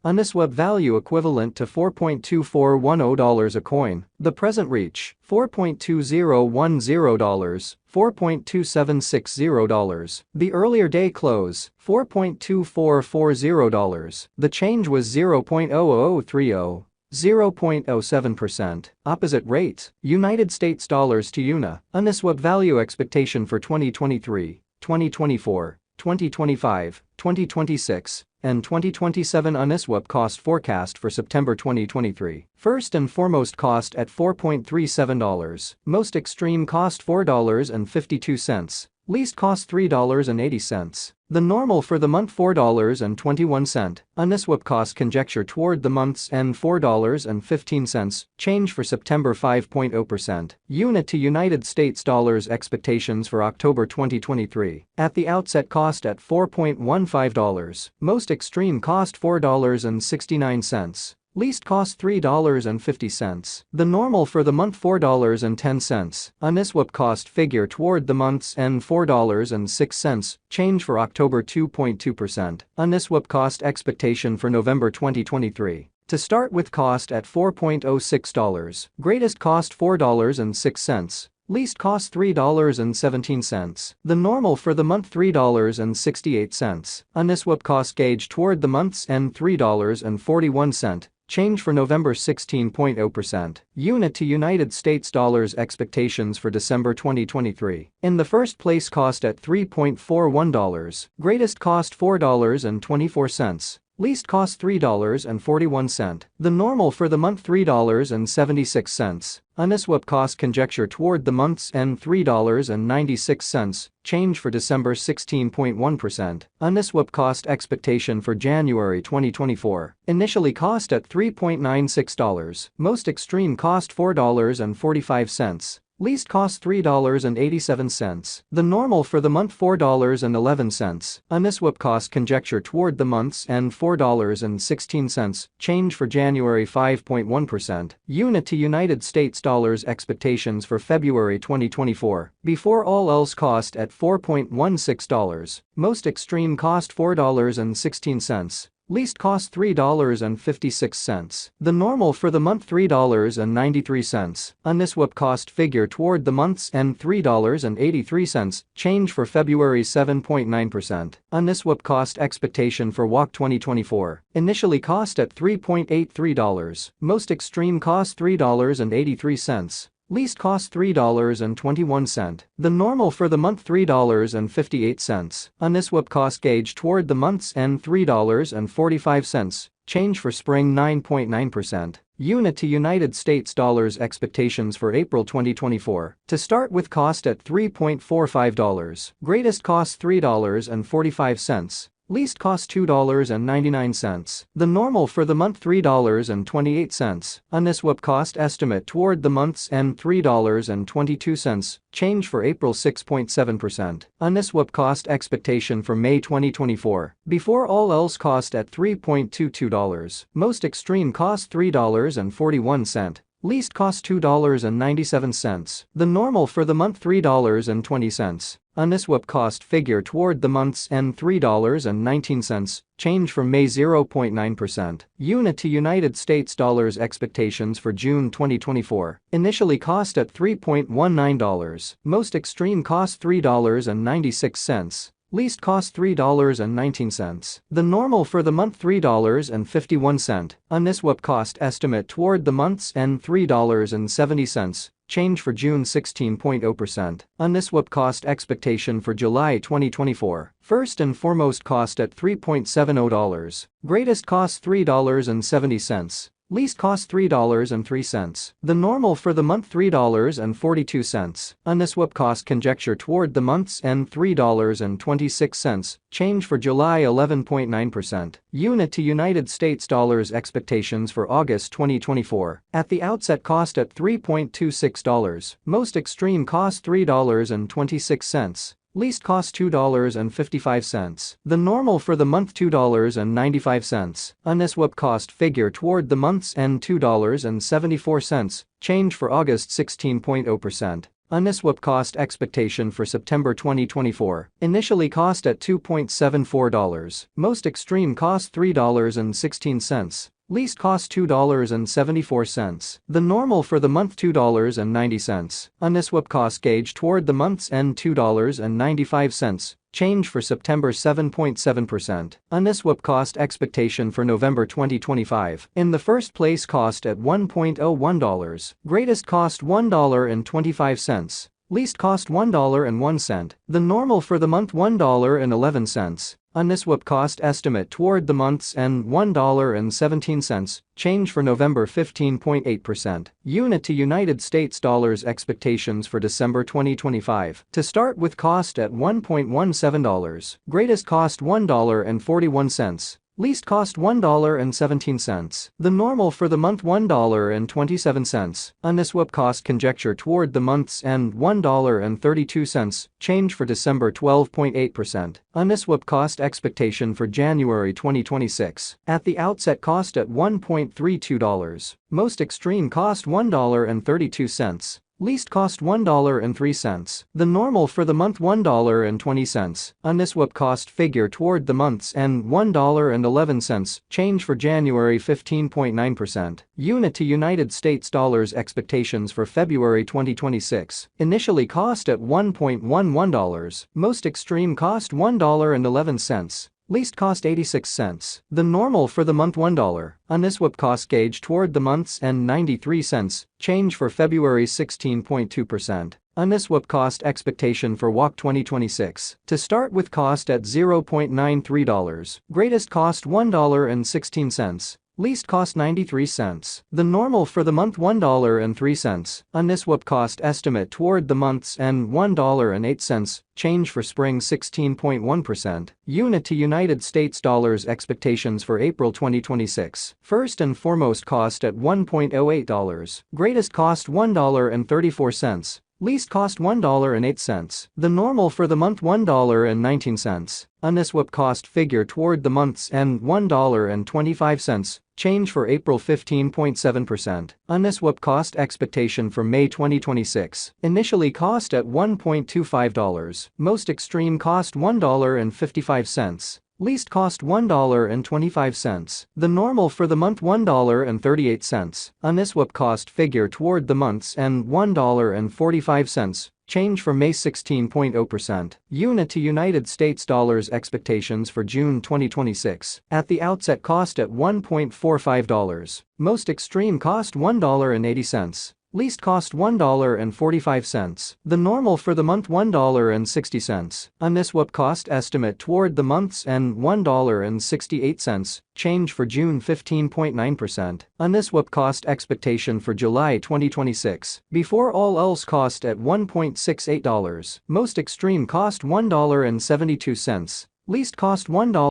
Uniswap value equivalent to $4.2410 a coin. The present reach, $4.2010, $4.2760. The earlier day close, $4.2440. The change was 0.00030. 0.07%. Opposite rates, United States dollars to UNA. Uniswap value expectation for 2023, 2024, 2025, 2026, and 2027. Uniswap cost forecast for September 2023. First and foremost cost at $4.37. Most extreme cost $4.52. Least cost $3.80. The normal for the month $4.21. Uniswap cost conjecture toward the month's end $4.15. Change for September 5.0%. Unit to United States dollars expectations for October 2023. At the outset cost at $4.15. Most extreme cost $4.69. Least cost $3.50. The normal for the month $4.10. Uniswap cost figure toward the month's end $4.06. Change for October 2.2%. Uniswap cost expectation for November 2023. To start with cost at $4.06. Greatest cost $4.06. Least cost $3.17. The normal for the month $3.68. Uniswap cost gauge toward the month's end $3.41. Change for November 16.0%. Unit to United States dollars expectations for December 2023. In the first place cost at $3.41. Greatest cost $4.24. Least cost $3.41. The normal for the month $3.76. Uniswap cost conjecture toward the month's end $3.96. Change for December 16.1%. Uniswap cost expectation for January 2024. Initially cost at $3.96. Most extreme cost $4.45. Least cost $3.87. The normal for the month $4.11. Uniswap cost conjecture toward the month's end $4.16. Change for January 5.1%. Unit to United States dollars expectations for February 2024. Before all else cost at $4.16. Most extreme cost $4.16. Least cost $3.56. The normal for the month $3.93. Uniswap cost figure toward the month's end $3.83. Change for February 7.9%. Uniswap cost expectation for WAC 2024. Initially cost at $3.83. Most extreme cost $3.83. Least cost $3.21. The normal for the month $3.58. Uniswap cost gauge toward the month's end $3.45. Change for spring 9.9%. Unit to United States dollars expectations for April 2024. To start with cost at $3.45. Greatest cost $3.45. Least cost $2.99. The normal for the month $3.28. Uniswap cost estimate toward the month's end $3.22. Change for April 6.7%. Uniswap cost expectation for May 2024. Before all else cost at $3.22. Most extreme cost $3.41. Least cost $2.97. The normal for the month $3.20. Uniswap cost figure toward the month's end $3.19. Change for May 0.9%. Unit to United States dollars expectations for June 2024. Initially cost at $3.19. Most extreme cost $3.96. Least cost $3.19. The normal for the month $3.51. Uniswap cost estimate toward the month's end $3.70. Change for June 16.0%. Uniswap cost expectation for July 2024. First and foremost cost at $3.70. Greatest cost $3.70. Least cost $3.03. The normal for the month $3.42. Uniswap cost conjecture toward the month's end $3.26. Change for July 11.9%. Unit to United States dollars expectations for August 2024. At the outset cost at $3.26. Most extreme cost $3.26. Least cost $2.55. The normal for the month $2.95. Uniswap cost figure toward the month's end $2.74. Change for August 16.0%. Uniswap cost expectation for September 2024. Initially cost at $2.74. Most extreme cost $3.16. Least cost $2.74. The normal for the month $2.90. Uniswap cost gauge toward the month's end $2.95. Change for September 7.7%. Uniswap cost expectation for November 2025. In the first place cost at $1.01. Greatest cost $1.25. Least cost $1.01. The normal for the month $1.11. Uniswap cost estimate toward the month's end $1.17. Change for November 15.8%. Unit to United States dollars expectations for December 2025. To start with cost at $1.17. Greatest cost $1.41. Least cost $1.17. The normal for the month $1.27. Uniswap cost conjecture toward the month's end $1.32. Change for December 12.8%. Uniswap cost expectation for January 2026. At the outset cost at $1.32. Most extreme cost $1.32. Least cost $1.03. The normal for the month $1.20. Uniswap cost figure toward the month's end $1.11. Change for January 15.9%. Unit to United States dollars expectations for February 2026. Initially cost at $1.11. Most extreme cost $1.11. Least cost 86 cents. The normal for the month $1. Uniswap cost gauge toward the month's end 93 cents. Change for February 16.2%. Uniswap cost expectation for WAC 2026. To start with cost at $0.93. Greatest cost $1.16. Least cost 93 cents. The normal for the month $1.03. Uniswap cost estimate toward the month's end $1.08. Change for spring 16.1%. Unit to United States dollars expectations for April 2026. First and foremost cost at $1.08. Greatest cost $1.34. Least cost $1.08. The normal for the month $1.19. Uniswap cost figure toward the month's end $1.25. Change for April 15.7%. Uniswap cost expectation for May 2026. Initially cost at $1.25. Most extreme cost $1.55. Least cost $1.25. The normal for the month $1.38. Uniswap cost figure toward the month's end $1.45. Change for May 16.0%. Unit to United States dollars expectations for June 2026. At the outset cost at $1.45. Most extreme cost $1.80. Least cost $1.45. The normal for the month $1.60. Uniswap cost estimate toward the month's end $1.68. Change for June 15.9%. Uniswap cost expectation for July 2026. Before all else cost at $1.68. Most extreme cost $1.72. Least cost $1.